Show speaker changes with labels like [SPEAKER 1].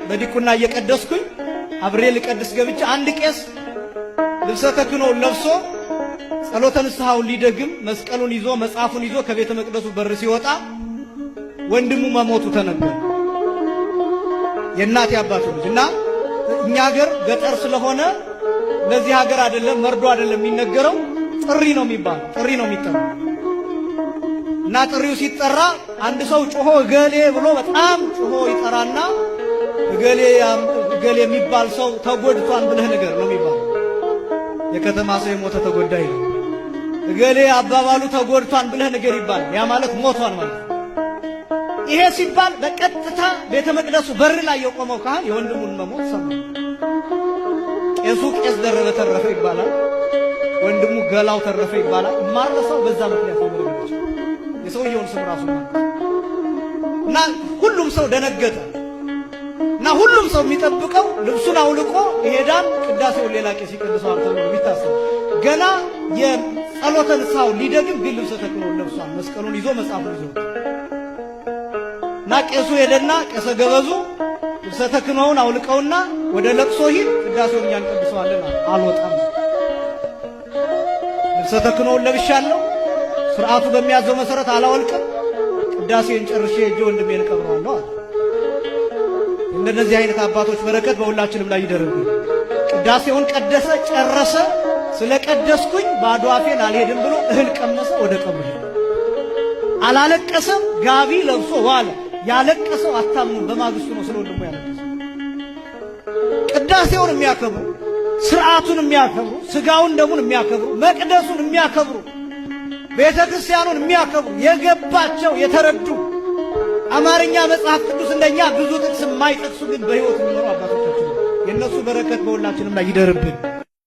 [SPEAKER 1] በዲቁና እየቀደስኩኝ አብሬ ልቀድስ ገብቼ አንድ ቄስ ልብሰ ተክህኖውን ለብሶ ጸሎተ ንስሐውን ሊደግም መስቀሉን ይዞ መጽሐፉን ይዞ ከቤተ መቅደሱ በር ሲወጣ ወንድሙ መሞቱ ተነገረ። የእናቴ አባቱ ልጅ እና እኛ ሀገር ገጠር ስለሆነ ለዚህ ሀገር አይደለም መርዶ አይደለም የሚነገረው፣ ጥሪ ነው የሚባለው፣ ጥሪ ነው የሚጠራው። እና ጥሪው ሲጠራ አንድ ሰው ጮሆ እገሌ ብሎ በጣም ጮሆ ይጠራና እገሌ የሚባል ሰው ተጎድቷን ብለህ ነገር ነው የሚባለው። የከተማ ሰው የሞተ ተጎዳይ ነው። እገሌ አባባሉ ተጎድቷን ብለህ ነገር ይባላል። ያ ማለት ሞቷን ማለት። ይሄ ሲባል በቀጥታ ቤተ መቅደሱ በር ላይ የቆመው ካህን የወንድሙን መሞት ሰማ። ቄሱ ቄስ ደረበ ተረፈ ይባላል፣ ወንድሙ ገላው ተረፈ ይባላል። ማረሰው በዛ ምክንያት ነው ማለት ነው። የሰውየውን ስም ራሱ እና ሁሉም ሰው ደነገጠ። እና ሁሉም ሰው የሚጠብቀው ልብሱን አውልቆ ይሄዳል። ቅዳሴውን ሌላ ቄስ ይቀድሰዋል ተብሎ የሚታሰብ ገና የጸሎተ ንስሐው ሊደግም ግን ልብሰ ተክህኖውን ለብሷል። መስቀሉን ይዞ መጽሐፉን ይዞ እና ቄሱ ሄደና ቄሰ ገበዙ ልብሰ ተክህኖውን አውልቀውና ወደ ለቅሶ ሂድ፣ ቅዳሴውን እኛ እንቀድሰዋለን። አልወጣም፣ ልብሰ ተክህኖውን ለብሻለሁ፣ ስርዓቱ በሚያዘው መሰረት አላወልቅም፣ ቅዳሴን ጨርሼ እጄ ወንድሜን እቀብረዋለሁ አለ። እንደነዚህ አይነት አባቶች በረከት በሁላችንም ላይ ይደረግ። ቅዳሴውን ቀደሰ፣ ጨረሰ። ስለ ቀደስኩኝ ባዶ አፌን አልሄድም ብሎ እህል ቀመሰ፣ ወደ ቀብሩ ሄደ። አላለቀሰም፣ ጋቢ ለብሶ ዋለ። ያለቀሰው አታምኑ፣ በማግስቱ ነው ስለ ወንድሙ ያለቀሰው። ቅዳሴውን የሚያከብሩ፣ ስርዓቱን የሚያከብሩ፣ ስጋውን ደሙን የሚያከብሩ፣ መቅደሱን የሚያከብሩ፣ ቤተ ክርስቲያኑን የሚያከብሩ የገባቸው የተረዱ አማርኛ መጽሐፍ ቅዱስ እንደኛ ብዙ ጥቅስ የማይጠቅሱ ግን በሕይወት የሚኖሩ አባቶቻችን የእነሱ በረከት በሁላችንም ላይ ይደርብን።